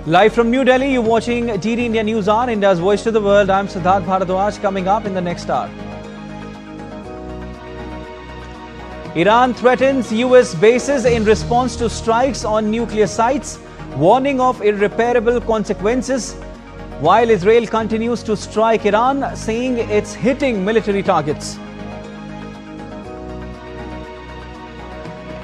Live from New Delhi, you're watching DD India News Hour, India's voice to the world. I'm Siddharth Bharadwaj. Coming up in the next hour. Iran threatens US bases in response to strikes on nuclear sites, warning of irreparable consequences, while Israel continues to strike Iran, saying it's hitting military targets.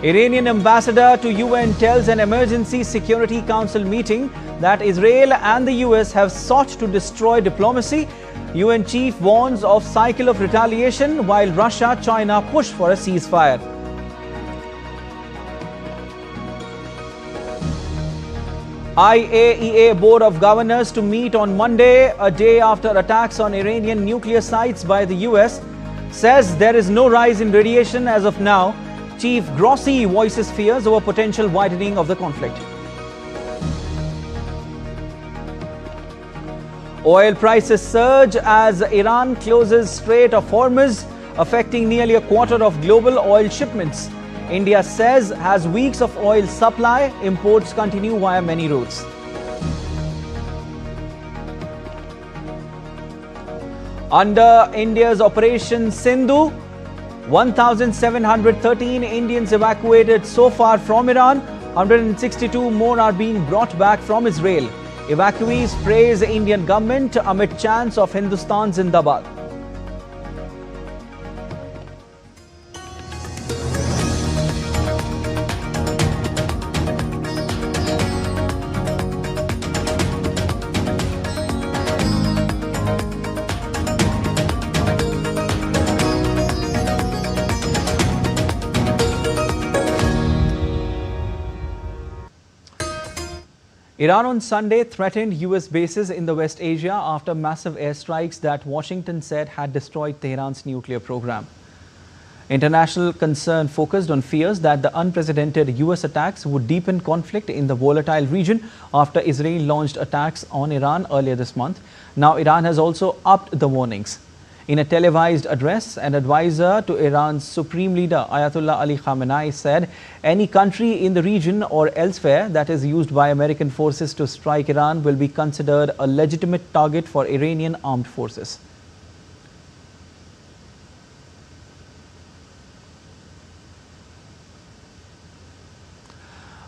Iranian ambassador to UN tells an emergency Security Council meeting that Israel and the US have sought to destroy diplomacy. UN chief warns of cycle of retaliation while Russia, China push for a ceasefire. IAEA Board of Governors to meet on Monday, a day after attacks on Iranian nuclear sites by the US, says there is no rise in radiation as of now. Chief Grossi voices fears over potential widening of the conflict. Oil prices surge as Iran closes Strait of Hormuz, affecting nearly a quarter of global oil shipments. India says has weeks of oil supply, imports continue via many routes. Under India's Operation Sindhu, 1,713 Indians evacuated so far from Iran. 162 more are being brought back from Israel. Evacuees praise the Indian government amid chants of Hindustan Zindabad. Iran on Sunday threatened US bases in the West Asia after massive airstrikes that Washington said had destroyed Tehran's nuclear program. International concern focused on fears that the unprecedented US attacks would deepen conflict in the volatile region after Israel launched attacks on Iran earlier this month. Now Iran has also upped the warnings. In a televised address, an advisor to Iran's Supreme Leader Ayatollah Ali Khamenei said any country in the region or elsewhere that is used by American forces to strike Iran will be considered a legitimate target for Iranian armed forces.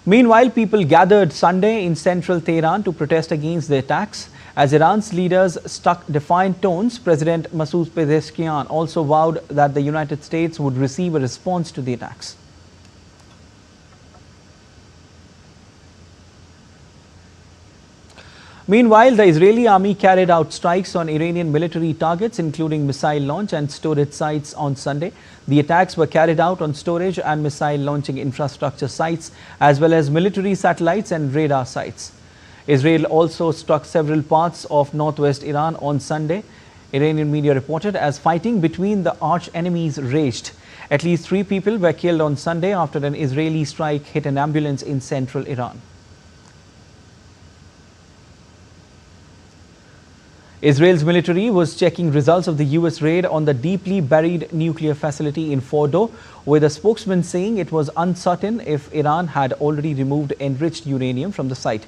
Meanwhile, people gathered Sunday in central Tehran to protest against the attacks. As Iran's leaders struck defiant tones, President Masoud Pezeshkian also vowed that the United States would receive a response to the attacks. Meanwhile, the Israeli army carried out strikes on Iranian military targets, including missile launch and storage sites on Sunday. The attacks were carried out on storage and missile launching infrastructure sites, as well as military satellites and radar sites. Israel also struck several parts of northwest Iran on Sunday, Iranian media reported, as fighting between the arch enemies raged. At least 3 people were killed on Sunday after an Israeli strike hit an ambulance in central Iran. Israel's military was checking results of the US raid on the deeply buried nuclear facility in Fordo, with a spokesman saying it was uncertain if Iran had already removed enriched uranium from the site.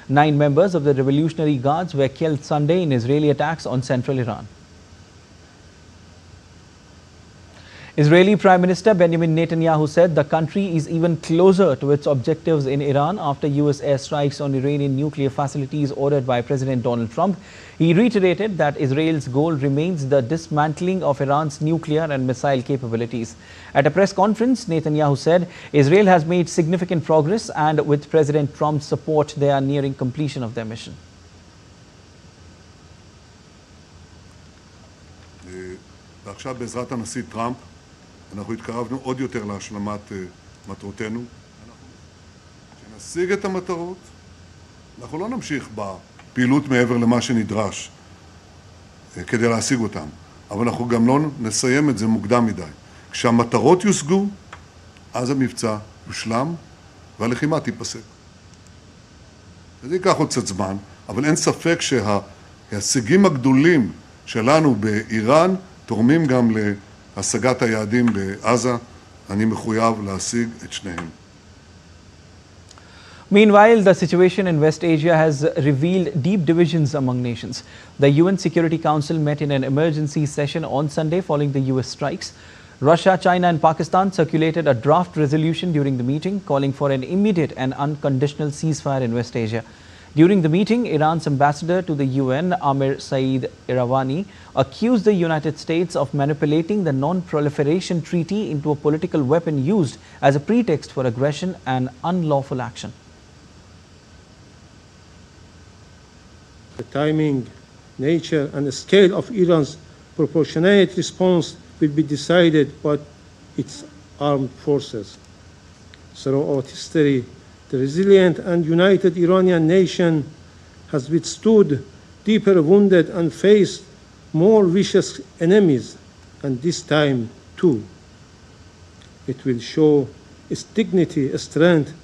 9 members of the Revolutionary Guards were killed Sunday in Israeli attacks on central Iran. Israeli Prime Minister Benjamin Netanyahu said the country is even closer to its objectives in Iran after US airstrikes on Iranian nuclear facilities ordered by President Donald Trump. He reiterated that Israel's goal remains the dismantling of Iran's nuclear and missile capabilities. At a press conference, Netanyahu said Israel has made significant progress and with President Trump's support, they are nearing completion of their mission. ועכשיו בעזרת הנשיא טראמפ אנחנו התקרבנו עוד יותר להשלמת מטרותינו. כשנשיג את המטרות, אנחנו לא נמשיך בפעילות מעבר למה שנדרש כדי להשיג אותם, אבל אנחנו גם לא נסיים את זה מוקדם מדי. כשהמטרות יושגו, אז המבצע יושלם והלחימה תיפסק. זה ייקח עוד קצת זמן, אבל אין ספק שההישגים הגדולים שלנו באיראן תורמים גם להשגת היעדים בעזה. אני מחויב להשיג את שניהם. Meanwhile, the situation in West Asia has revealed deep divisions among nations. The UN Security Council met in an emergency session on Sunday following the US strikes. Russia, China and Pakistan circulated a draft resolution during the meeting calling for an immediate and unconditional ceasefire in West Asia. During the meeting, Iran's ambassador to the UN, Amir Saeed Iravani, accused the United States of manipulating the Non-Proliferation Treaty into a political weapon used as a pretext for aggression and unlawful action. The timing, nature and the scale of Iran's proportionate response will be decided by its armed forces. Throughout history, the resilient and united Iranian nation has withstood deeper wounded and faced more vicious enemies, and this time too. It will show its dignity, strength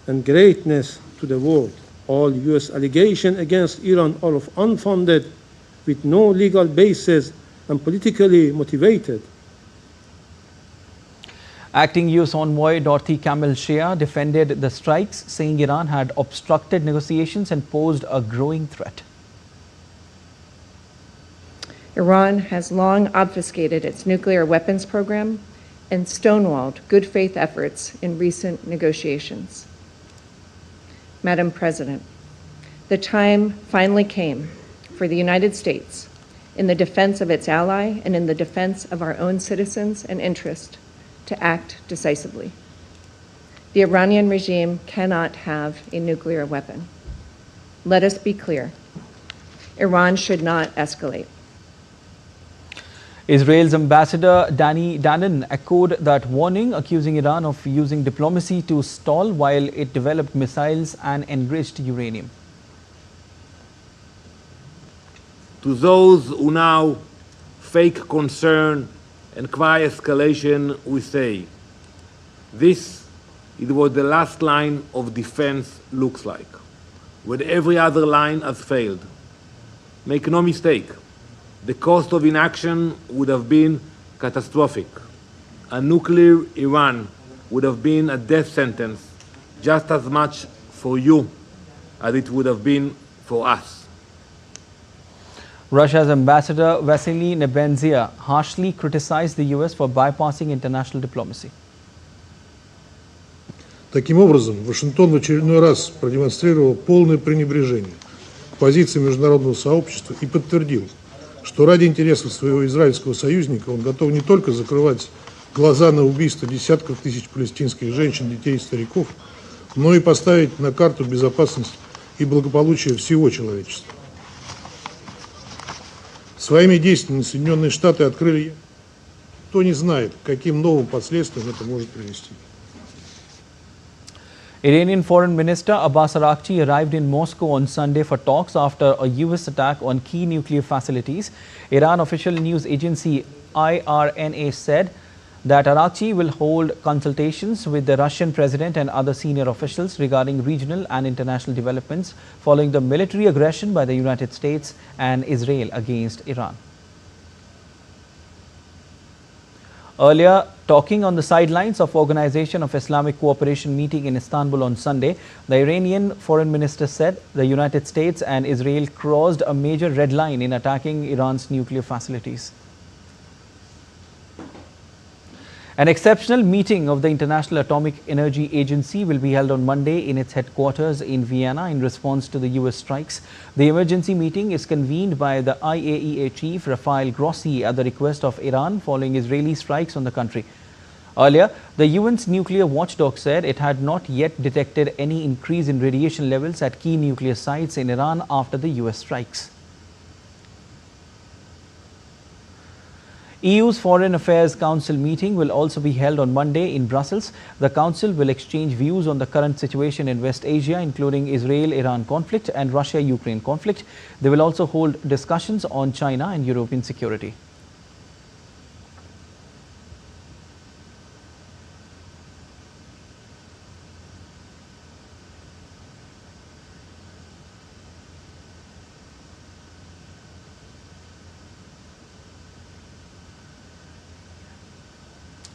and greatness to the world. All US allegations against Iran are unfounded, with no legal basis and politically motivated. Acting US envoy Dorothy Camel-Shea defended the strikes, saying Iran had obstructed negotiations and posed a growing threat. Iran has long obfuscated its nuclear weapons program and stonewalled good faith efforts in recent negotiations. Madam President, the time finally came for the United States, in the defense of its ally and in the defense of our own citizens and interests, to act decisively. The Iranian regime cannot have a nuclear weapon. Let us be clear. Iran should not escalate. Israel's ambassador Danny Danon echoed that warning, accusing Iran of using diplomacy to stall while it developed missiles and enriched uranium. To those who now fake concern and cry escalation, we say, this is what the last line of defense looks like, when every other line has failed. Make no mistake, the cost of inaction would have been catastrophic. A nuclear Iran would have been a death sentence just as much for you as it would have been for us. Russia's ambassador Vasily Nebenzia harshly criticized the US for bypassing international diplomacy. Таким образом, Вашингтон в очередной раз продемонстрировал полное пренебрежение к позиции международного сообщества и подтвердил, что ради интересов своего израильского союзника он готов не только закрывать глаза на убийство десятков тысяч палестинских женщин, детей и стариков, но и поставить на карту безопасность и благополучие всего человечества. Своими действиями Соединенные Штаты открыли, кто не знает, к каким новым последствиям это может привести. Iranian Foreign Minister Abbas Araghchi arrived in Moscow on Sunday for talks after a US attack on key nuclear facilities. Iran official news agency IRNA said that Araghchi will hold consultations with the Russian president and other senior officials regarding regional and international developments following the military aggression by the United States and Israel against Iran. Earlier, talking on the sidelines of Organization of Islamic Cooperation meeting in Istanbul on Sunday, the Iranian foreign minister said the United States and Israel crossed a major red line in attacking Iran's nuclear facilities. An exceptional meeting of the International Atomic Energy Agency will be held on Monday in its headquarters in Vienna in response to the US strikes. The emergency meeting is convened by the IAEA chief Rafael Grossi at the request of Iran following Israeli strikes on the country. Earlier, the UN's nuclear watchdog said it had not yet detected any increase in radiation levels at key nuclear sites in Iran after the US strikes. EU's Foreign Affairs Council meeting will also be held on Monday in Brussels. The Council will exchange views on the current situation in West Asia, including Israel-Iran conflict and Russia-Ukraine conflict. They will also hold discussions on China and European security.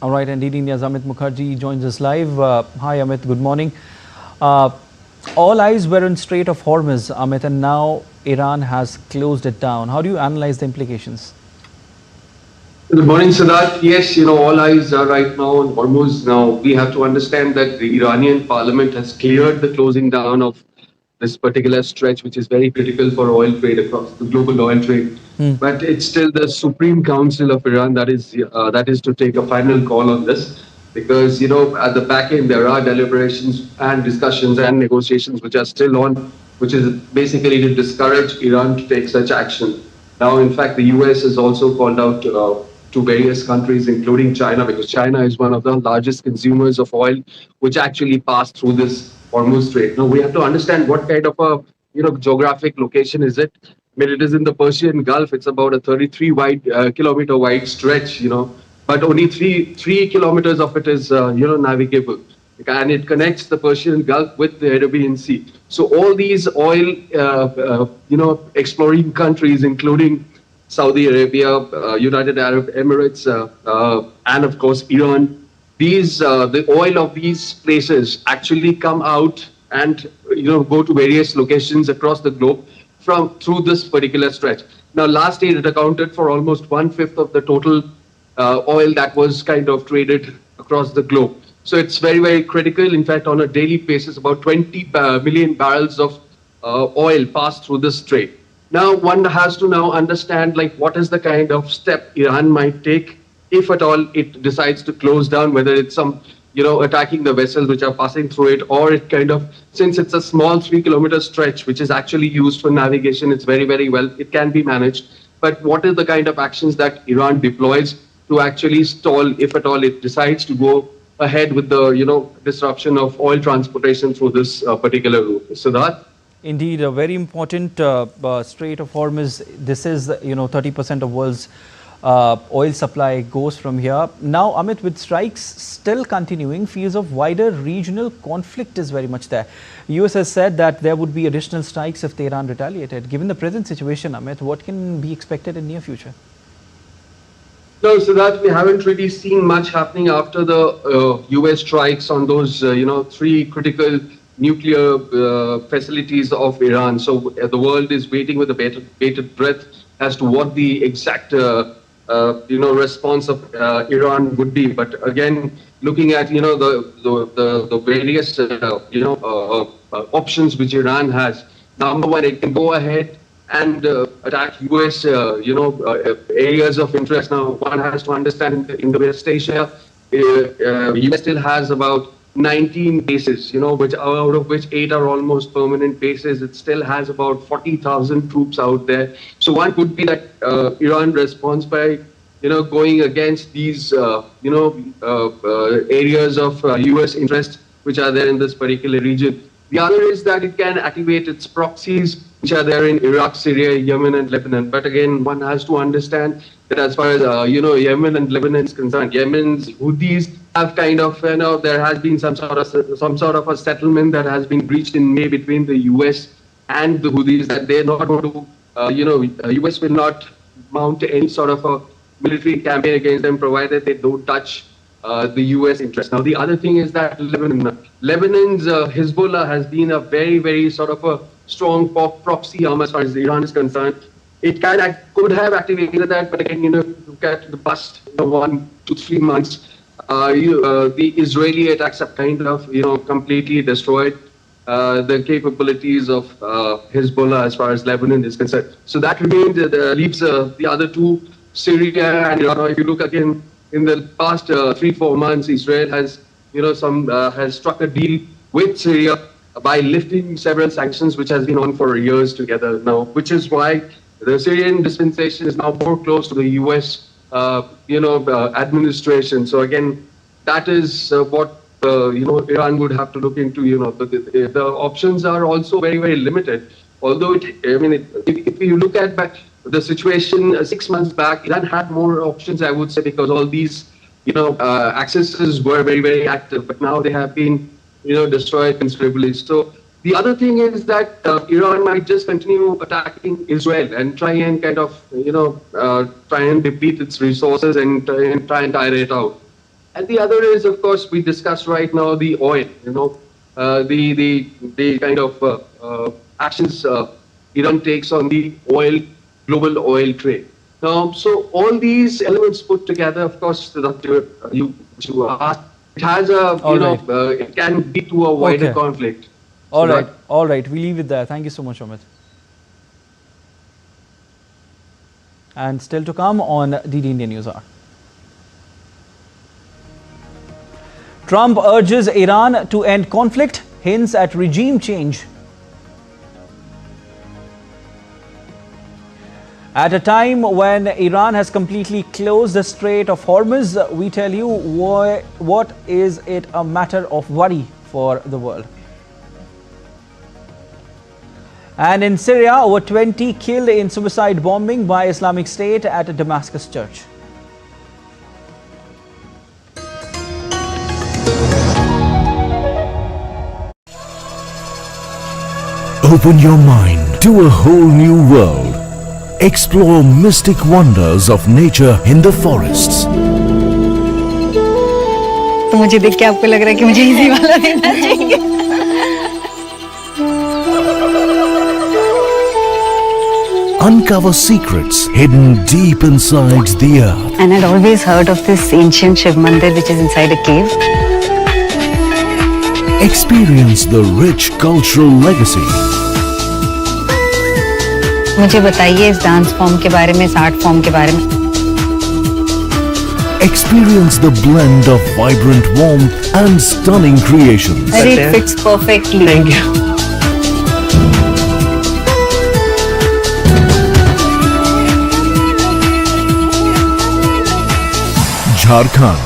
All right, and DD India's Amit Mukherjee joins us live. Hi Amit, good morning. So All eyes were in Strait of Hormuz, Amit, and now Iran has closed it down. How do you analyze the implications? Good morning, Sadat. Yes, all eyes are right now on Hormuz. Now, we have to understand that the Iranian parliament has cleared the closing down of this particular stretch, which is very critical for oil trade across the global oil trade. But it's still the Supreme Council of Iran that is to take a final call on this. Because, at the back end, there are deliberations and discussions and negotiations which are still on, which is basically to discourage Iran to take such action. Now, in fact, the US has also called out to various countries, including China, because China is one of the largest consumers of oil, which actually pass through this Hormuz Strait. Now, we have to understand what kind of a geographic location is it. I mean, it is in the Persian Gulf. It's about a 33 kilometer wide stretch, but only three kilometers of it is navigable, and it connects the Persian Gulf with the Arabian Sea. So all these oil exploring countries, including Saudi Arabia, United Arab Emirates, and of course Iran, the oil of these places actually come out and go to various locations across the globe through this particular stretch. Now, last year it accounted for almost 1/5 of the total oil that was kind of traded across the globe. So it's very, very critical. In fact, on a daily basis, about 20 million barrels of oil pass through this strait. Now, one has to now understand, what is the kind of step Iran might take if at all it decides to close down, whether it's some, attacking the vessels which are passing through it, or it kind of, since it's a small 3-kilometer stretch, which is actually used for navigation, it's very, very well, it can be managed. But what is the kind of actions that Iran deploys to actually stall, if at all it decides to go ahead with the, disruption of oil transportation through this particular route? Siddharth? Indeed, a very important Strait of Hormuz. This is, 30% of world's oil supply goes from here. Now, Amit, with strikes still continuing, fears of wider regional conflict is very much there. US has said that there would be additional strikes if Tehran retaliated. Given the present situation, Amit, what can be expected in near future? No, so that we haven't really seen much happening after the US strikes on those, 3 critical nuclear facilities of Iran. So the world is waiting with bated breath as to what the exact, response of Iran would be. But again, looking at, the various, options which Iran has. Number one, it can go ahead and attack US, areas of interest. Now, one has to understand in the West Asia, US still has about 19 bases, which out of which 8 are almost permanent bases. It still has about 40,000 troops out there. So one could be that Iran responds by, going against these, areas of US interest which are there in this particular region. The other is that it can activate its proxies, which are there in Iraq, Syria, Yemen, and Lebanon. But again, one has to understand that as far as, Yemen and Lebanon is concerned, Yemen's Houthis have kind of, there has been some sort of a settlement that has been reached in May between the US and the Houthis, that they're not going to, US will not mount any sort of a military campaign against them, provided they don't touch the US interest. Now, the other thing is that Lebanon's Hezbollah has been a very, very sort of a strong proxy arm as far as Iran is concerned. It could have activated that, but again, look at the past 1 to 3 months, the Israeli attacks have kind of, completely destroyed the capabilities of Hezbollah as far as Lebanon is concerned. So that remains, leaves the other two, Syria and Iran. If you look again, in the past 3-4 months, Israel has, has struck a deal with Syria by lifting several sanctions, which has been on for years together now, which is why the Syrian dispensation is now more close to the US, administration. So again, that is what, Iran would have to look into. The options are also very, very limited. Although, if you look at back the situation 6 months back, Iran had more options, I would say, because all these, accesses were very, very active. But now they have been, destroyed considerably. So the other thing is that Iran might just continue attacking Israel and try and kind of, try and deplete its resources and try and tire it out. And the other is, of course, we discussed right now the oil. the kind of actions Iran takes on the global oil trade. So all these elements put together, of course, you asked, it has a, it can lead to a wider conflict. All right, we leave it there. Thank you so much, Amit. And still to come on DD India News Hour. Trump urges Iran to end conflict, hints at regime change. At a time when Iran has completely closed the Strait of Hormuz, we tell you what is it a matter of worry for the world. And in Syria, over 20 killed in suicide bombing by Islamic State at a Damascus church. Open your mind to a whole new world. Explore mystic wonders of nature in the forests. तो मुझे देख के आपको लग रहा है कि मुझे इसी वाला देना चाहिए. Uncover secrets hidden deep inside the earth. And I'd always heard of this ancient Shiv Mandir which is inside a cave. Experience the rich cultural legacy. मुझे बताइए इस डांस फॉर्म के बारे में, इस आर्ट फॉर्म के बारे में. Experience the blend of vibrant warmth and stunning creations. It fits perfectly. Thank you. Jharkhand.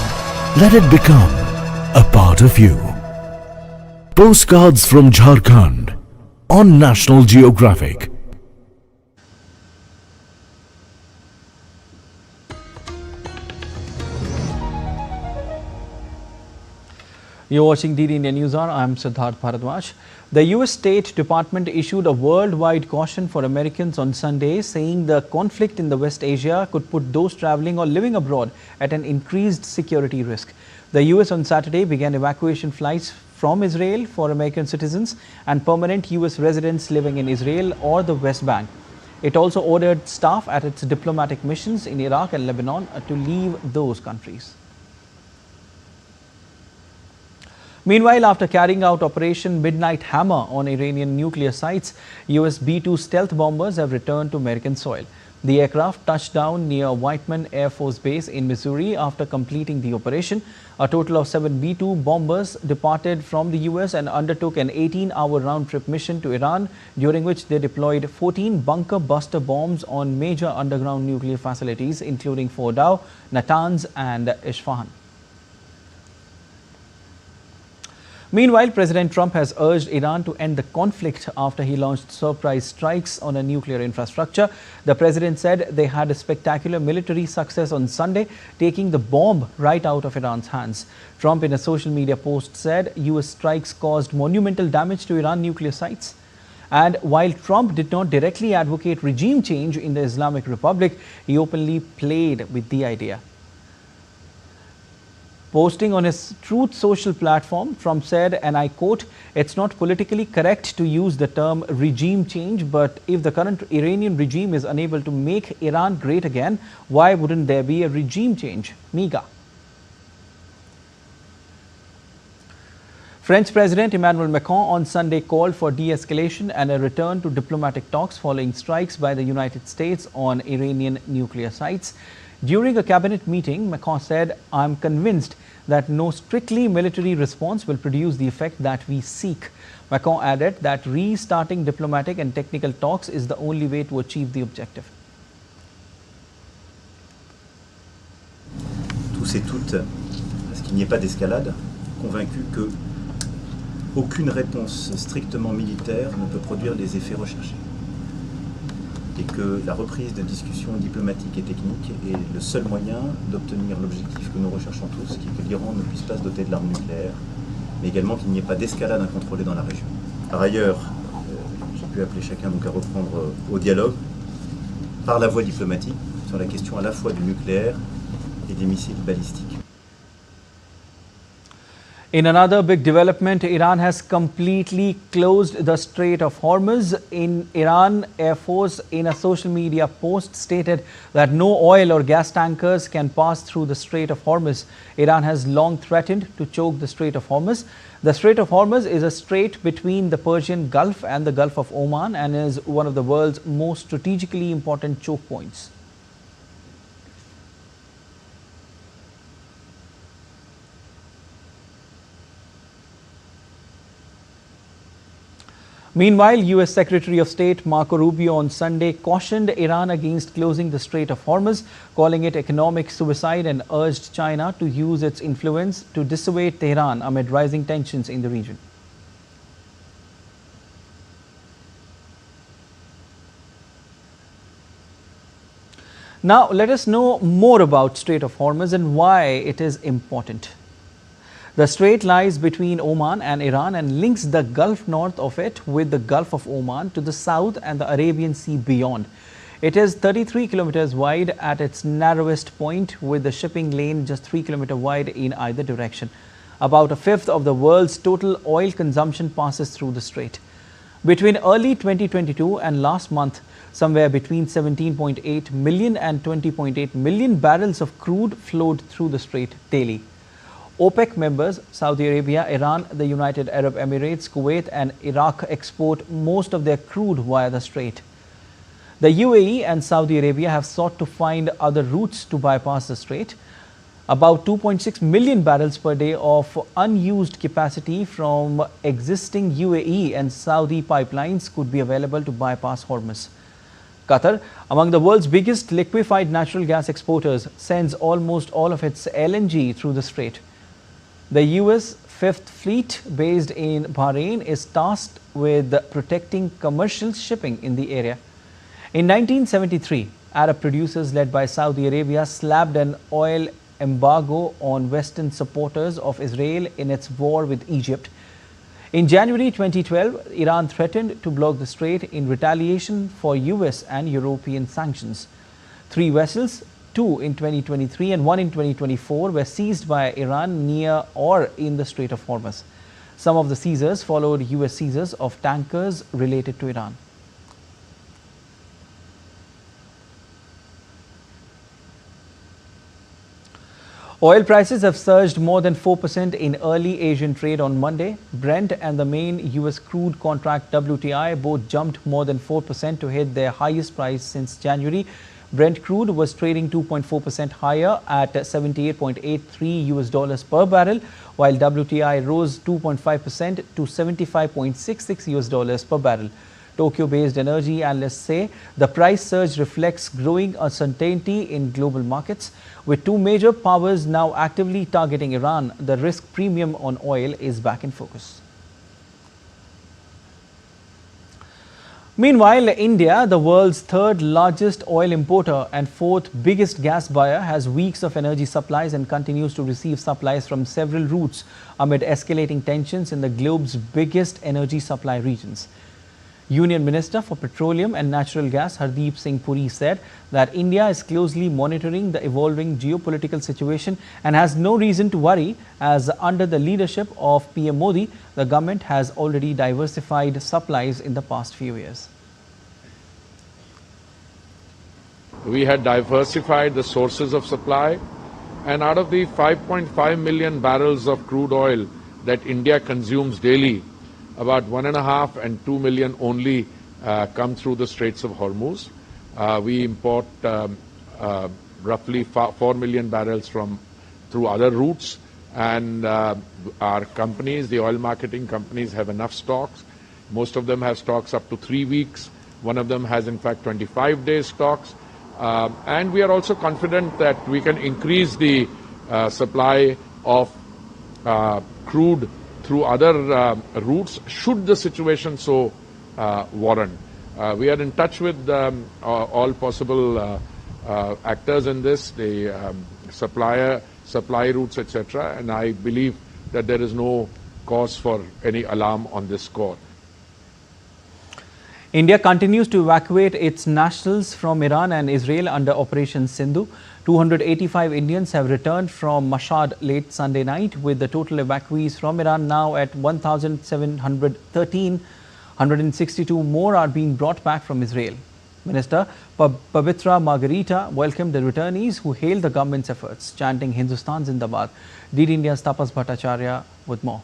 Let it become a part of you. Postcards from Jharkhand on National Geographic. You're watching DD India News Hour. I'm Siddharth Bharadwaj. The US State Department issued a worldwide caution for Americans on Sunday, saying the conflict in the West Asia could put those traveling or living abroad at an increased security risk. The US on Saturday began evacuation flights from Israel for American citizens and permanent US residents living in Israel or the West Bank. It also ordered staff at its diplomatic missions in Iraq and Lebanon to leave those countries. Meanwhile, after carrying out Operation Midnight Hammer on Iranian nuclear sites, US B-2 stealth bombers have returned to American soil. The aircraft touched down near Whiteman Air Force Base in Missouri after completing the operation. A total of 7 B-2 bombers departed from the US and undertook an 18-hour round-trip mission to Iran, during which they deployed 14 bunker buster bombs on major underground nuclear facilities, including Fordow, Natanz and Isfahan. Meanwhile, President Trump has urged Iran to end the conflict after he launched surprise strikes on a nuclear infrastructure. The president said they had a spectacular military success on Sunday, taking the bomb right out of Iran's hands. Trump, in a social media post, said US strikes caused monumental damage to Iran nuclear sites. And while Trump did not directly advocate regime change in the Islamic Republic, he openly played with the idea. Posting on his Truth Social platform, Trump said, and I quote, "It's not politically correct to use the term regime change, but if the current Iranian regime is unable to make Iran great again, why wouldn't there be a regime change? MIGA." French President Emmanuel Macron on Sunday called for de-escalation and a return to diplomatic talks following strikes by the United States on Iranian nuclear sites. During a cabinet meeting, Macron said, "I'm convinced that no strictly military response will produce the effect that we seek." Macron added that restarting diplomatic and technical talks is the only way to achieve the objective. Tous et toutes, à ce qu'il n'y ait pas d'escalade, convaincus que aucune réponse strictement militaire ne peut produire les effets recherchés. Et que la reprise de discussions diplomatiques et techniques est le seul moyen d'obtenir l'objectif que nous recherchons tous, qui est que l'Iran ne puisse pas se doter de l'arme nucléaire, mais également qu'il n'y ait pas d'escalade incontrôlée dans la région. Par ailleurs, j'ai pu appeler chacun donc à reprendre au dialogue, par la voie diplomatique, sur la question à la fois du nucléaire et des missiles balistiques. In another big development, Iran has completely closed the Strait of Hormuz. In Iran, Air Force in a social media post stated that no oil or gas tankers can pass through the Strait of Hormuz. Iran has long threatened to choke the Strait of Hormuz. The Strait of Hormuz is a strait between the Persian Gulf and the Gulf of Oman and is one of the world's most strategically important choke points. Meanwhile, U.S. Secretary of State Marco Rubio on Sunday cautioned Iran against closing the Strait of Hormuz, calling it economic suicide, and urged China to use its influence to dissuade Tehran amid rising tensions in the region. Now, let us know more about Strait of Hormuz and why it is important. The strait lies between Oman and Iran and links the Gulf north of it with the Gulf of Oman to the south and the Arabian Sea beyond. It is 33 kilometers wide at its narrowest point, with the shipping lane just 3 kilometers wide in either direction. About a fifth of the world's total oil consumption passes through the strait. Between early 2022 and last month, somewhere between 17.8 million and 20.8 million barrels of crude flowed through the strait daily. OPEC members, Saudi Arabia, Iran, the United Arab Emirates, Kuwait and Iraq export most of their crude via the strait. The UAE and Saudi Arabia have sought to find other routes to bypass the strait. About 2.6 million barrels per day of unused capacity from existing UAE and Saudi pipelines could be available to bypass Hormuz. Qatar, among the world's biggest liquefied natural gas exporters, sends almost all of its LNG through the strait. The U.S. Fifth Fleet, based in Bahrain, is tasked with protecting commercial shipping in the area. In 1973, Arab producers led by Saudi Arabia slapped an oil embargo on Western supporters of Israel in its war with Egypt. In January 2012, Iran threatened to block the strait in retaliation for U.S. and European sanctions. 3 vessels, 2 in 2023 and 1 in 2024, were seized by Iran near or in the Strait of Hormuz. Some of the seizures followed U.S. seizures of tankers related to Iran. Oil prices have surged more than 4% in early Asian trade on Monday. Brent and the main U.S. crude contract WTI both jumped more than 4% to hit their highest price since January. Brent crude was trading 2.4% higher at $78.83 per barrel, while WTI rose 2.5% to $75.66 per barrel. Tokyo-based energy analysts say the price surge reflects growing uncertainty in global markets. With 2 major powers now actively targeting Iran, the risk premium on oil is back in focus. Meanwhile, India, the world's 3rd largest oil importer and 4th biggest gas buyer, has weeks of energy supplies and continues to receive supplies from several routes amid escalating tensions in the globe's biggest energy supply regions. Union Minister for Petroleum and Natural Gas Hardeep Singh Puri said that India is closely monitoring the evolving geopolitical situation and has no reason to worry, as under the leadership of PM Modi, the government has already diversified supplies in the past few years. We had diversified the sources of supply, and out of the 5.5 million barrels of crude oil that India consumes daily, about 1.5 and 2 million only come through the Straits of Hormuz. We import roughly 4 million barrels through other routes, and our companies, the oil marketing companies, have enough stocks. Most of them have stocks up to 3 weeks. One of them has in fact 25 days stocks. And we are also confident that we can increase the supply of crude through other routes should the situation so warrant. We are in touch with all possible actors in this, the supply routes, etc. And I believe that there is no cause for any alarm on this score. India continues to evacuate its nationals from Iran and Israel under Operation Sindhu. 285 Indians have returned from Mashhad late Sunday night, with the total evacuees from Iran now at 1,713. 162 more are being brought back from Israel. Minister Pavitra Margarita welcomed the returnees, who hailed the government's efforts, chanting Hindustan Zindabad. DD India's Tapas Bhattacharya with more.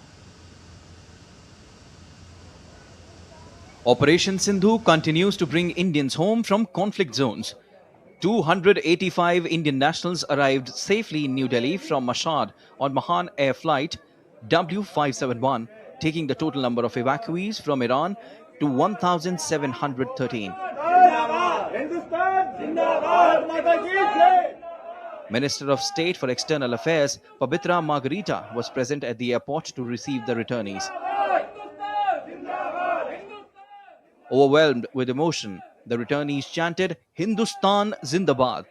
Operation Sindhu continues to bring Indians home from conflict zones. 285 Indian nationals arrived safely in New Delhi from Mashhad on Mahan Air Flight W571, taking the total number of evacuees from Iran to 1,713. Minister of State for External Affairs Pavitra Margarita was present at the airport to receive the returnees. Overwhelmed with emotion, the returnees chanted Hindustan Zindabad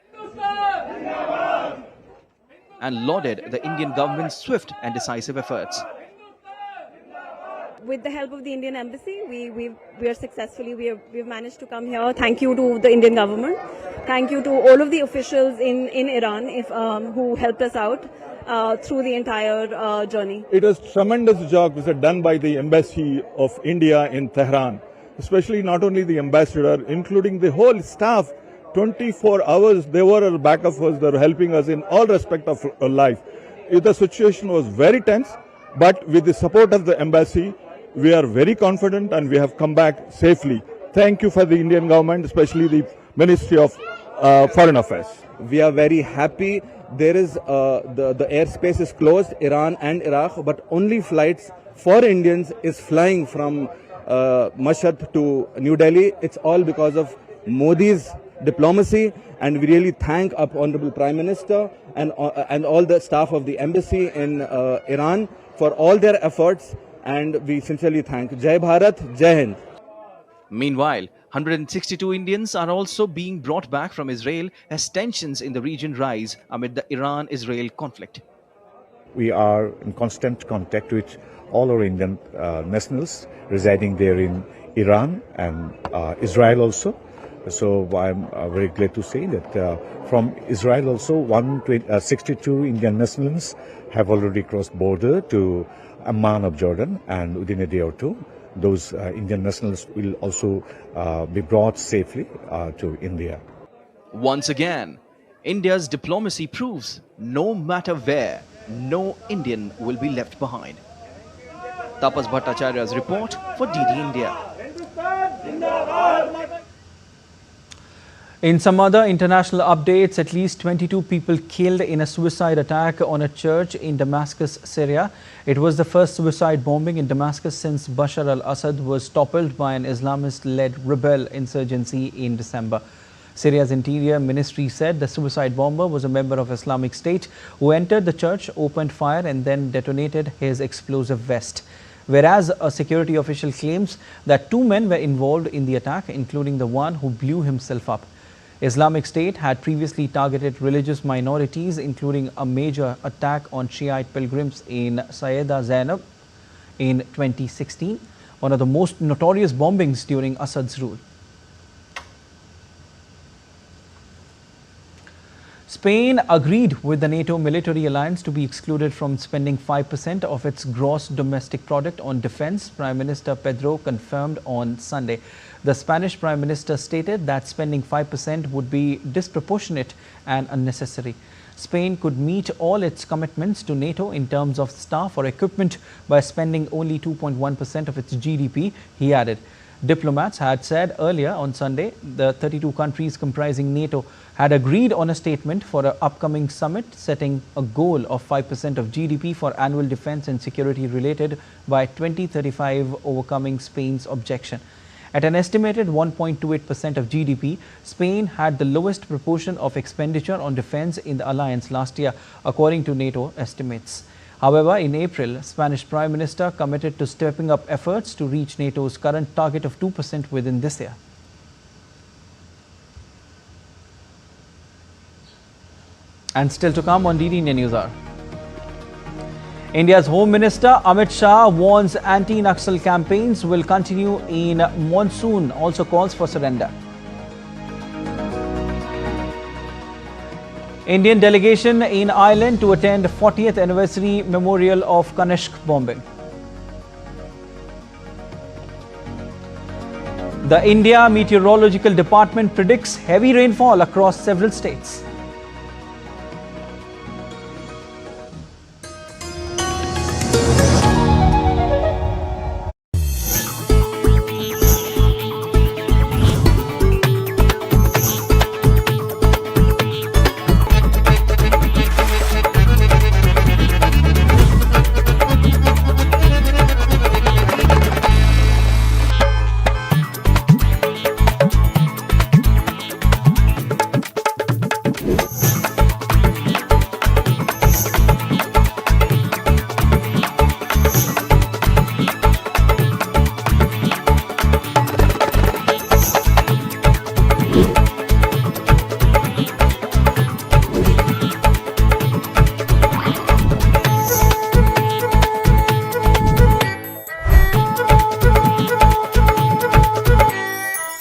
and lauded the Indian government's swift and decisive efforts. With the help of the Indian Embassy, we are successfully, we've managed to come here. Thank you to the Indian government. Thank you to all of the officials in Iran who helped us out through the entire journey. It was tremendous job was done by the Embassy of India in Tehran, especially not only the ambassador, including the whole staff. 24 hours they were at the back of us, they were helping us in all respect of life. The situation was very tense, but with the support of the embassy, we are very confident and we have come back safely. Thank you for the Indian government, especially the Ministry of Foreign Affairs. We are very happy. There is the airspace is closed, Iran and Iraq, but only flights for Indians is flying from Mashhad to New Delhi. It's all because of Modi's diplomacy, and we really thank our Honorable Prime Minister and all the staff of the embassy in Iran for all their efforts, and we sincerely thank. Jai Bharat, Jai Hind. Meanwhile, 162 Indians are also being brought back from Israel as tensions in the region rise amid the Iran-Israel conflict. We are in constant contact with all our Indian nationals residing there in Iran and Israel also. So I'm very glad to say that from Israel also 162 Indian nationals have already crossed border to Amman of Jordan, and within a day or two those Indian nationals will also be brought safely to India. Once again, India's diplomacy proves no matter where, no Indian will be left behind. Tapas Bhattacharya's report for DD India. In some other international updates, at least 22 people killed in a suicide attack on a church in Damascus, Syria. It was the first suicide bombing in Damascus since Bashar al-Assad was toppled by an Islamist-led rebel insurgency in December. Syria's Interior Ministry said the suicide bomber was a member of Islamic State who entered the church, opened fire and then detonated his explosive vest. Whereas a security official claims that 2 men were involved in the attack, including the one who blew himself up. Islamic State had previously targeted religious minorities, including a major attack on Shiite pilgrims in Sayyida Zainab in 2016, one of the most notorious bombings during Assad's rule. Spain agreed with the NATO military alliance to be excluded from spending 5% of its gross domestic product on defense, Prime Minister Pedro confirmed on Sunday. The Spanish Prime Minister stated that spending 5% would be disproportionate and unnecessary. Spain could meet all its commitments to NATO in terms of staff or equipment by spending only 2.1% of its GDP, he added. Diplomats had said earlier on Sunday the 32 countries comprising NATO had agreed on a statement for an upcoming summit setting a goal of 5% of GDP for annual defense and security related by 2035, overcoming Spain's objection. At an estimated 1.28% of GDP, Spain had the lowest proportion of expenditure on defense in the alliance last year, according to NATO estimates. However, in April, Spanish Prime Minister committed to stepping up efforts to reach NATO's current target of 2% within this year. And still to come on DD India News Hour. India's Home Minister Amit Shah warns anti-Naxal campaigns will continue in monsoon, also calls for surrender. Indian delegation in Ireland to attend 40th anniversary memorial of Kanishk bombing. The India Meteorological Department predicts heavy rainfall across several states.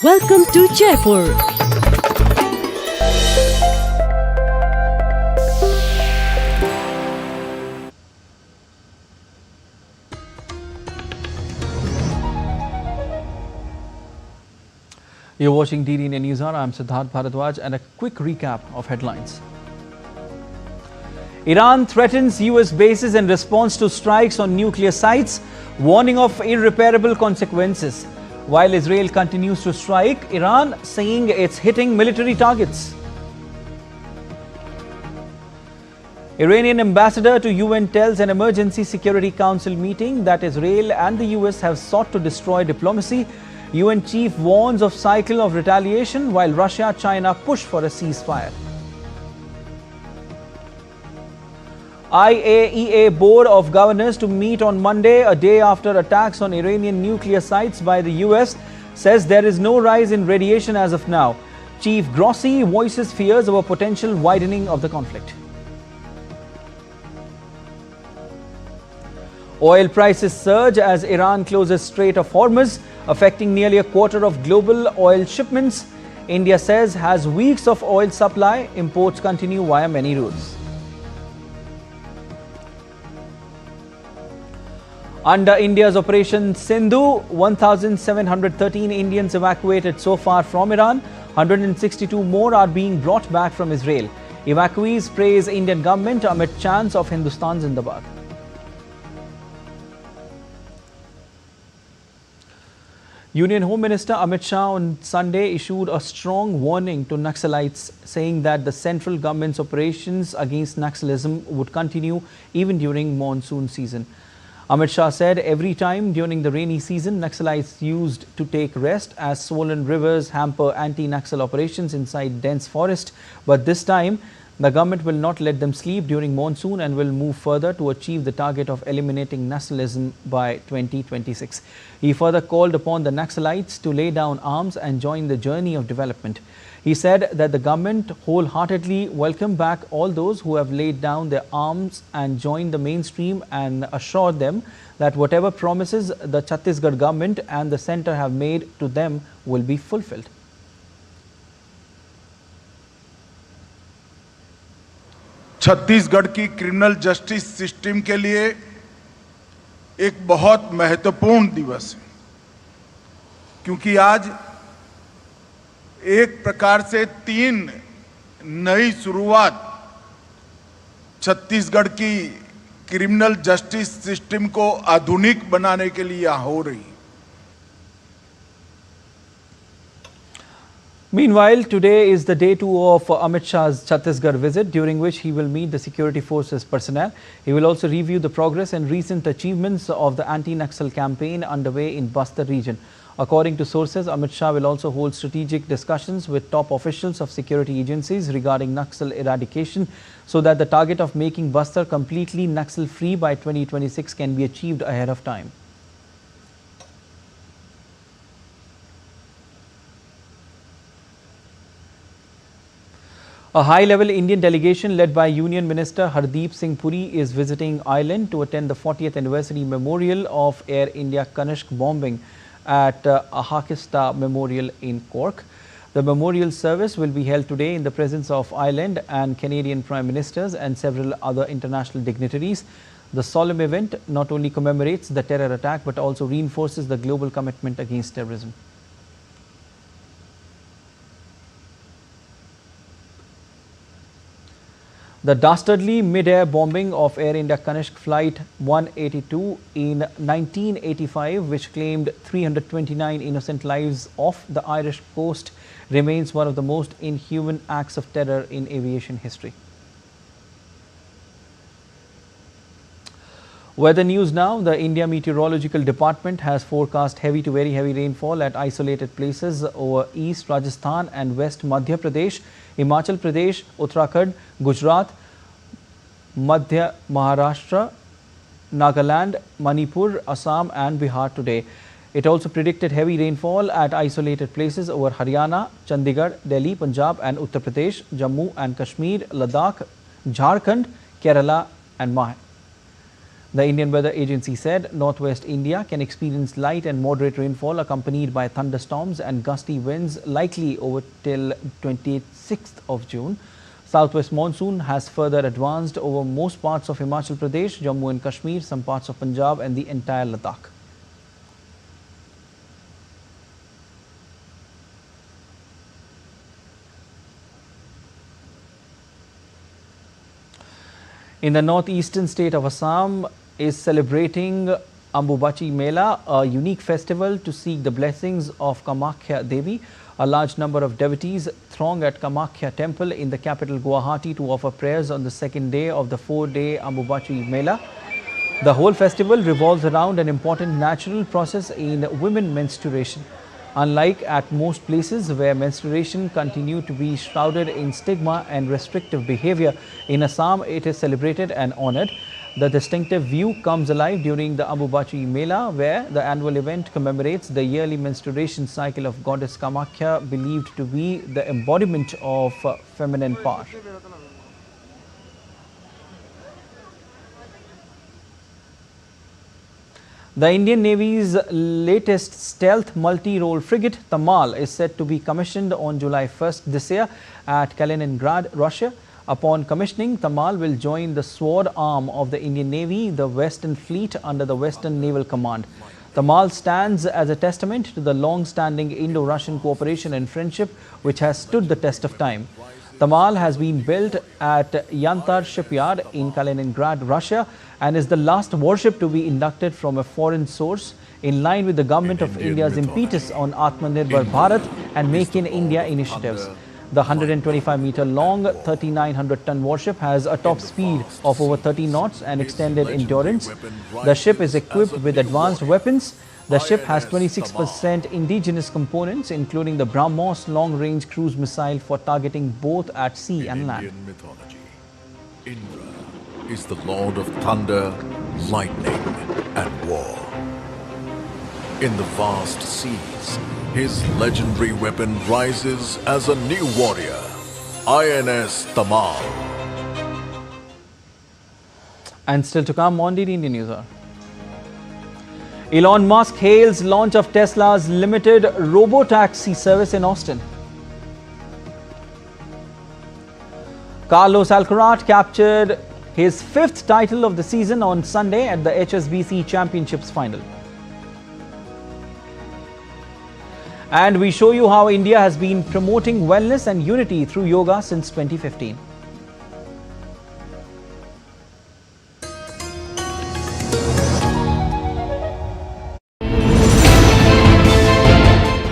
Welcome to Jaipur. You're watching DD India News Hour. I'm Siddharth Bharadwaj and a quick recap of headlines. Iran threatens US bases in response to strikes on nuclear sites, warning of irreparable consequences. While Israel continues to strike, Iran saying it's hitting military targets. Iranian ambassador to UN tells an emergency Security Council meeting that Israel and the US have sought to destroy diplomacy. UN chief warns of cycle of retaliation while Russia, China push for a ceasefire. IAEA Board of Governors to meet on Monday, a day after attacks on Iranian nuclear sites by the US, says there is no rise in radiation as of now. Chief Grossi voices fears of a potential widening of the conflict. Oil prices surge as Iran closes Strait of Hormuz, affecting nearly a quarter of global oil shipments. India says has weeks of oil supply, imports continue via many routes. Under India's Operation Sindhu, 1,713 Indians evacuated so far from Iran. 162 more are being brought back from Israel. Evacuees praise Indian government amid chants of Hindustan Zindabad. Union Home Minister Amit Shah on Sunday issued a strong warning to Naxalites, saying that the central government's operations against Naxalism would continue even during monsoon season. Amit Shah said every time during the rainy season, Naxalites used to take rest as swollen rivers hamper anti-Naxal operations inside dense forest. But this time, the government will not let them sleep during monsoon and will move further to achieve the target of eliminating Naxalism by 2026. He further called upon the Naxalites to lay down arms and join the journey of development. He said that the government wholeheartedly welcome back all those who have laid down their arms and joined the mainstream, and assured them that whatever promises the Chhattisgarh government and the centre have made to them will be fulfilled. Chhattisgarh की criminal justice system के लिए एक बहुत महत्वपूर्ण दिवस है, क्योंकि आज एक प्रकार से 3 नई शुरुआत छत्तीसगढ़ की क्रिमिनल जस्टिस सिस्टम को आधुनिक बनाने के लिए हो रही है. Meanwhile, today is the day 2 of Amit Shah's Chhattisgarh visit, during which he will meet the security forces personnel. He will also review the progress and recent achievements of the anti-Naxal campaign underway in Bastar region. According to sources, Amit Shah will also hold strategic discussions with top officials of security agencies regarding Naxal eradication, so that the target of making Bastar completely Naxal-free by 2026 can be achieved ahead of time. A high-level Indian delegation led by Union Minister Hardeep Singh Puri is visiting Ireland to attend the 40th anniversary memorial of Air India Kanishk bombing at Ahakista Memorial in Cork. The memorial service will be held today in the presence of Ireland and Canadian Prime Ministers and several other international dignitaries. The solemn event not only commemorates the terror attack but also reinforces the global commitment against terrorism. The dastardly mid-air bombing of Air India Kanishk Flight 182 in 1985, which claimed 329 innocent lives off the Irish coast, remains one of the most inhuman acts of terror in aviation history. Weather news now. The India Meteorological Department has forecast heavy to very heavy rainfall at isolated places over East Rajasthan and West Madhya Pradesh, Himachal Pradesh, Uttarakhand, Gujarat, Madhya Maharashtra, Nagaland, Manipur, Assam and Bihar today. It also predicted heavy rainfall at isolated places over Haryana, Chandigarh, Delhi, Punjab and Uttar Pradesh, Jammu and Kashmir, Ladakh, Jharkhand, Kerala and Mahe. The Indian Weather Agency said northwest India can experience light and moderate rainfall accompanied by thunderstorms and gusty winds likely over till 26th of June. Southwest monsoon has further advanced over most parts of Himachal Pradesh, Jammu and Kashmir, some parts of Punjab and the entire Ladakh. In the northeastern state of Assam is celebrating Ambubachi Mela, a unique festival to seek the blessings of Kamakhya Devi. A large number of devotees throng at Kamakhya temple in the capital Guwahati to offer prayers on the second day of the 4-day Ambubachi Mela. The whole festival revolves around an important natural process in women menstruation. Unlike at most places where menstruation continues to be shrouded in stigma and restrictive behavior, in Assam it is celebrated and honored. The distinctive view comes alive during the Ambubachi Mela, where the annual event commemorates the yearly menstruation cycle of goddess Kamakhya, believed to be the embodiment of feminine power. The Indian Navy's latest stealth multi-role frigate, Tamal, is set to be commissioned on July 1st this year at Kaliningrad, Russia. Upon commissioning, Tamal will join the sword arm of the Indian Navy, the Western Fleet under the Western Naval Command. Tamal stands as a testament to the long-standing Indo-Russian cooperation and friendship which has stood the test of time. Tamal has been built at Yantar shipyard in Kaliningrad, Russia, and is the last warship to be inducted from a foreign source, in line with the government of India's impetus on Atmanirbhar Bharat and Make in India initiatives. The 125-meter-long, 3,900-ton warship has a top speed of over 30 knots and extended endurance. The ship is equipped with advanced weapons. The ship has 26% indigenous components, including the BrahMos long-range cruise missile for targeting both at sea and land. In Indian mythology, Indra is the lord of thunder, lightning and war. In the vast seas, his legendary weapon rises as a new warrior, INS Tamal. And still to come on the Indian News Hour. Elon Musk hails launch of Tesla's limited robo-taxi service in Austin. Carlos Alcaraz captured his 5th title of the season on Sunday at the HSBC Championships final. And we show you how India has been promoting wellness and unity through yoga since 2015.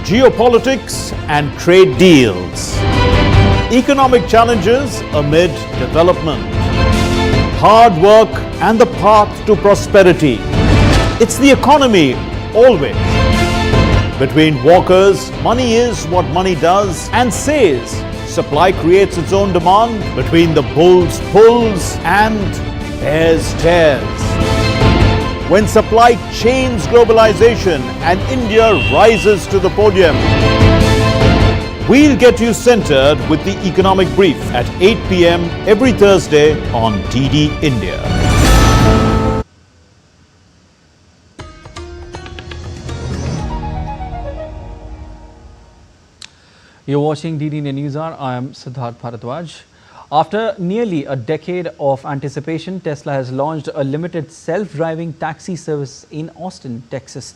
Geopolitics and trade deals. Economic challenges amid development. Hard work and the path to prosperity. It's the economy always. Between walkers, money is what money does and says. Supply creates its own demand. Between the bulls pulls and bears tears. When supply chains globalization and India rises to the podium, We'll get you centered with the economic brief at 8 p.m. every Thursday on DD India. You're watching DD India News Hour. I am Siddharth Bharadwaj. After nearly a decade of anticipation, Tesla has launched a limited self-driving taxi service in Austin, Texas.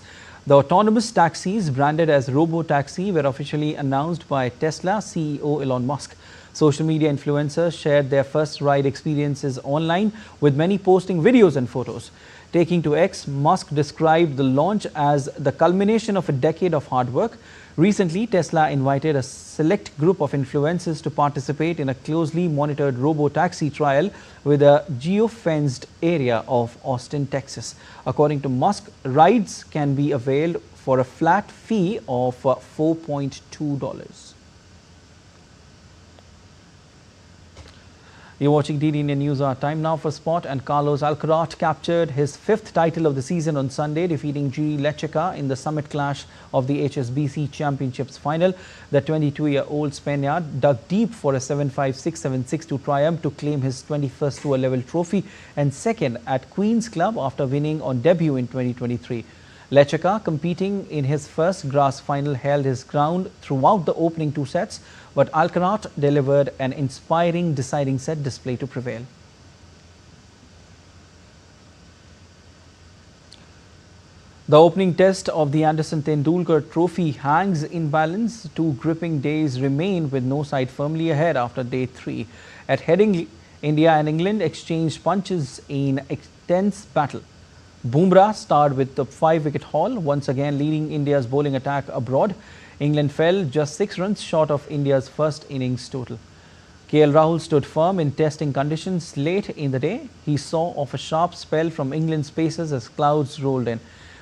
The autonomous taxis, branded as Robo-Taxi, were officially announced by Tesla CEO Elon Musk. Social media influencers shared their first ride experiences online, with many posting videos and photos. Taking to X, Musk described the launch as the culmination of a decade of hard work. Recently, Tesla invited a select group of influencers to participate in a closely monitored robo-taxi trial with a geo-fenced area of Austin, Texas. According to Musk, rides can be availed for a flat fee of $4.2. You're watching DD India News Hour. Time now for sport, and Carlos Alcaraz captured his 5th title of the season on Sunday, defeating G. Lecheca in the summit clash of the HSBC Championships final. The 22-year-old Spaniard dug deep for a 7-5, 6-7, 6-2 triumph to claim his 21st tour level trophy and second at Queen's Club after winning on debut in 2023. Lecheca, competing in his first grass final, held his ground throughout the opening 2 sets, but Alcaraz delivered an inspiring deciding set display to prevail. The opening test of the Anderson Tendulkar Trophy hangs in balance. 2 gripping days remain with no side firmly ahead after day 3. At Headingley, India and England exchanged punches in a tense battle. Bumrah starred with the 5-wicket haul, once again leading India's bowling attack abroad. England fell just 6 runs short of India's first innings total. KL Rahul stood firm in testing conditions late in the day. He saw off a sharp spell from England's pacers as clouds rolled in.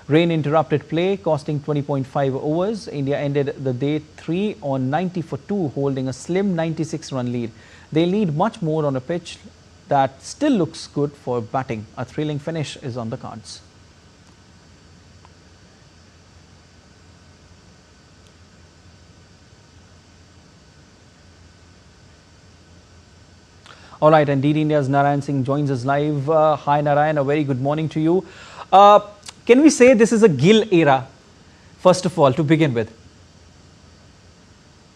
Rain interrupted play, costing 20.5 overs. India ended the day 3 on 90 for 2, holding a slim 96-run lead. They need much more on a pitch that still looks good for batting. A thrilling finish is on the cards. All right, and DD India's Narayan Singh joins us live. Hi Narayan, a very good morning to you. Can we say this is a Gill era, first of all, to begin with?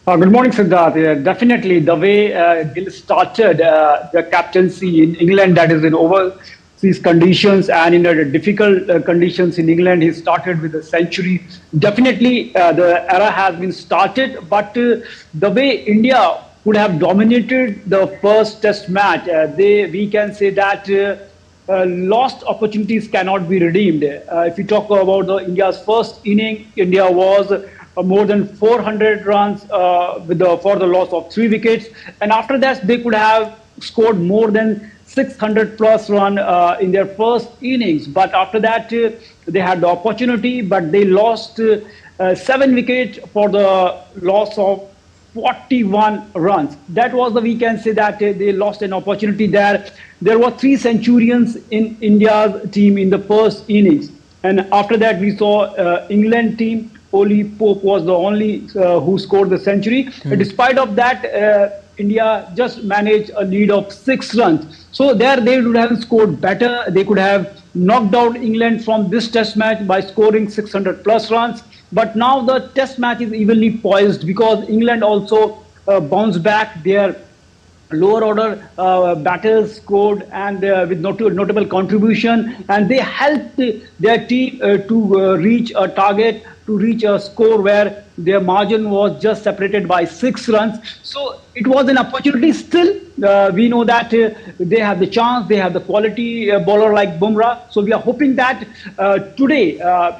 Good morning, Siddharth. Yeah, definitely, the way Gill started the captaincy in England, that is in overseas conditions and in difficult conditions in England, he started with a century. Definitely, the era has been started, but the way India would have dominated the first test match, we can say that lost opportunities cannot be redeemed. If you talk about India's first inning, India was more than 400 runs for the loss of 3 wickets. And after that, they could have scored more than 600 plus run in their first innings. But after that, they had the opportunity, but they lost 7 wickets for the loss of 41 runs. That was we can say that they lost an opportunity there. There were 3 centurions in India's team in the first innings. And after that, we saw England team. Oli Pope was the only who scored the century. Despite of that, India just managed a lead of 6 runs. So there they would have scored better. They could have knocked out England from this test match by scoring 600 plus runs. But now the test match is evenly poised because England also bounced back. Their lower order batters scored and with notable contribution, and they helped their team to reach a target, to reach a score where their margin was just separated by 6 runs. So it was an opportunity still. We know that they have the chance, they have the quality bowler like Bumrah. So we are hoping that today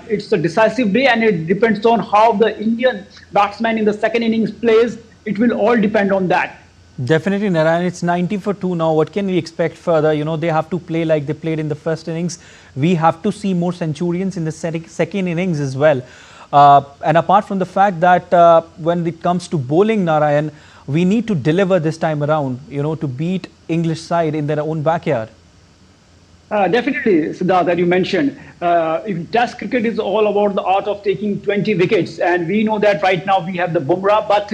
it's a decisive day, and it depends on how the Indian batsman in the second innings plays. It will all depend on that. Definitely, Narayan. It's 90 for 2 now. What can we expect further? You know, they have to play like they played in the first innings. We have to see more centurions in the second innings as well. And apart from the fact that when it comes to bowling, Narayan, we need to deliver this time around, you know, to beat English side in their own backyard. Definitely, Siddharth, that you mentioned. Test cricket is all about the art of taking 20 wickets. And we know that right now we have the Bumrah, but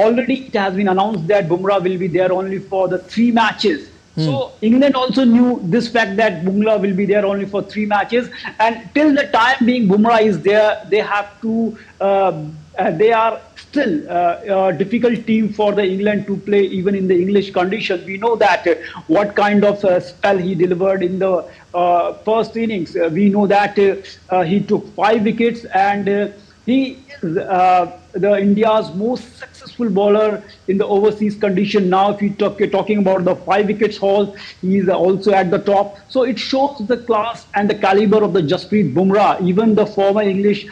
already it has been announced that Bumrah will be there only for the 3 matches. So England also knew this fact that Bumrah will be there only for 3 matches, and till the time being Bumrah is there, they have to. They are still a difficult team for the England to play even in the English conditions. We know that what kind of spell he delivered in the first innings. We know that he took 5 wickets, and he is the India's most successful bowler in the overseas condition. Now, if you're talking about the 5 wickets haul, he is also at the top. So it shows the class and the caliber of the Jasprit Bumrah. Even the former English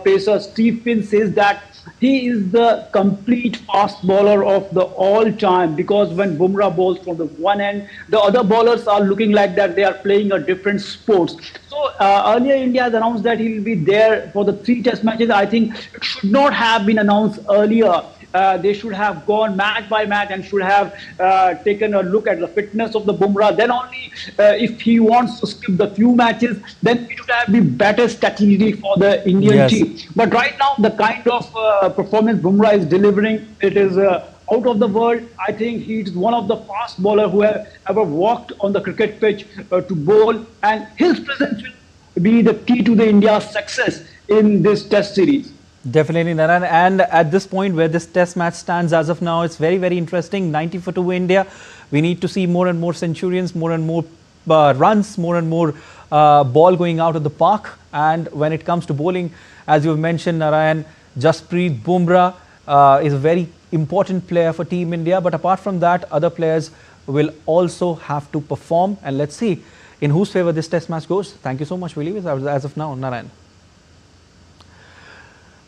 pacer Steve Finn says that he is the complete fast bowler of the all time, because when Bumrah bowls from the one end, the other bowlers are looking like that they are playing a different sports. So earlier India has announced that he will be there for the 3 test matches. I think it should not have been announced earlier. They should have gone match by match and should have taken a look at the fitness of the Bumrah. Then only if he wants to skip the few matches, then it would have been better strategy for the Indian team. But right now, the kind of performance Bumrah is delivering, it is out of the world. I think he's one of the fast bowlers who have ever walked on the cricket pitch to bowl, and his presence will be the key to the India's success in this test series. Definitely, Naran. And at this point where this test match stands as of now, it's very, very interesting. 90 for 2 India. We need to see more and more centurions, more and more runs, more and more ball going out of the park. And when it comes to bowling, as you've mentioned, Narayan, Jasprit Bumrah is a very important player for Team India. But apart from that, other players will also have to perform. And let's see in whose favor this test match goes. Thank you so much, Willie, as of now, Narayan.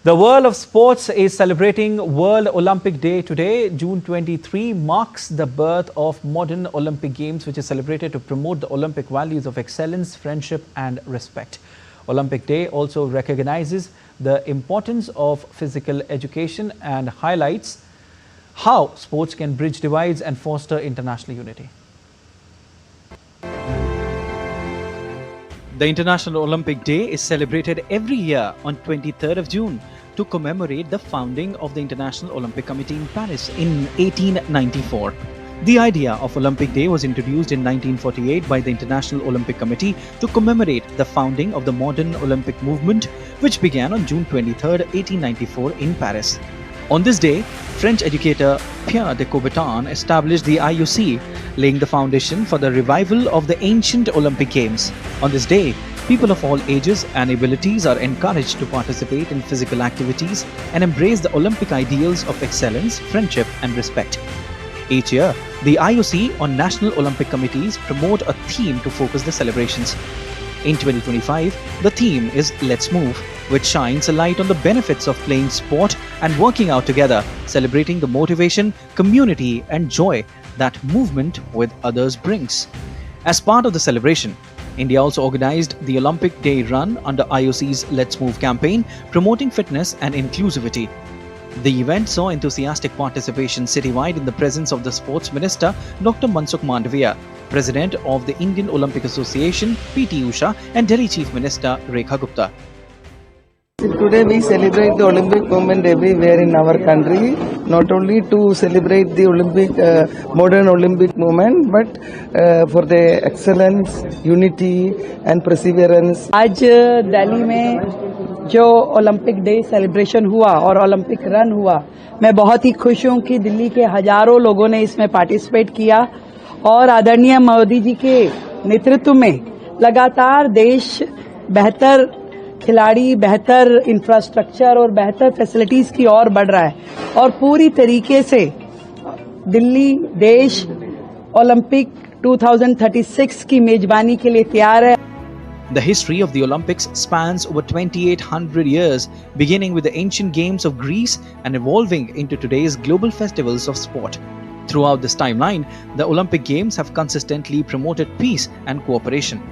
The world of sports is celebrating World Olympic Day today. June 23 marks the birth of modern Olympic Games, which is celebrated to promote the Olympic values of excellence, friendship and respect. Olympic Day also recognizes the importance of physical education and highlights how sports can bridge divides and foster international unity. The International Olympic Day is celebrated every year on 23rd of June to commemorate the founding of the International Olympic Committee in Paris in 1894. The idea of Olympic Day was introduced in 1948 by the International Olympic Committee to commemorate the founding of the modern Olympic movement, which began on June 23, 1894 in Paris. On this day, French educator Pierre de Coubertin established the IOC, laying the foundation for the revival of the ancient Olympic Games. On this day, people of all ages and abilities are encouraged to participate in physical activities and embrace the Olympic ideals of excellence, friendship and respect. Each year, the IOC or National Olympic Committees promote a theme to focus the celebrations. In 2025, the theme is Let's Move, which shines a light on the benefits of playing sport and working out together, celebrating the motivation, community and joy that movement with others brings. As part of the celebration, India also organized the Olympic Day Run under IOC's Let's Move campaign, promoting fitness and inclusivity. The event saw enthusiastic participation citywide in the presence of the Sports Minister Dr. Mansukh Mandavia, President of the Indian Olympic Association PT Usha and Delhi Chief Minister Rekha Gupta. Today we celebrate the Olympic movement everywhere in our country, not only to celebrate the modern Olympic movement, but for the excellence, unity and perseverance. आज दिल्ली में जो Olympic day celebration हुआ और Olympic run हुआ, मैं बहुत ही खुश हूं कि दिल्ली के हजारों लोगों ने इसमें पार्टिसिपेट किया और आदरणीय मोदी जी के नेतृत्व में लगातार देश बेहतर खिलाड़ी, बेहतर इंफ्रास्ट्रक्चर और बेहतर फैसिलिटीज की ओर बढ़ रहा है और पूरी तरीके से दिल्ली देश ओलंपिक 2036 की मेजबानी के लिए तैयार है. The history of the Olympics spans over 2800 years, beginning with the ancient games of Greece and evolving into today's global festivals of sport. Throughout this timeline, the Olympic Games have consistently promoted peace and cooperation.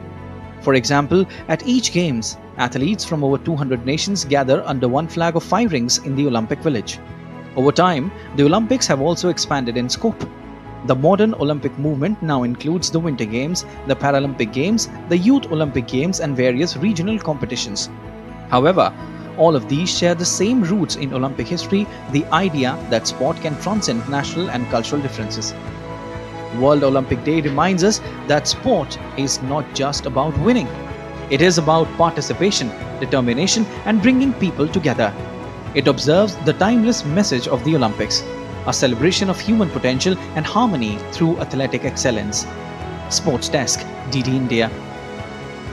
For example, at each Games, athletes from over 200 nations gather under one flag of 5 rings in the Olympic Village. Over time, the Olympics have also expanded in scope. The modern Olympic movement now includes the Winter Games, the Paralympic Games, the Youth Olympic Games and various regional competitions. However, All of these share the same roots in Olympic history, the idea that sport can transcend national and cultural differences. World Olympic Day reminds us that sport is not just about winning. It is about participation, determination, and bringing people together. It observes the timeless message of the Olympics, a celebration of human potential and harmony through athletic excellence. Sports Desk, DD India.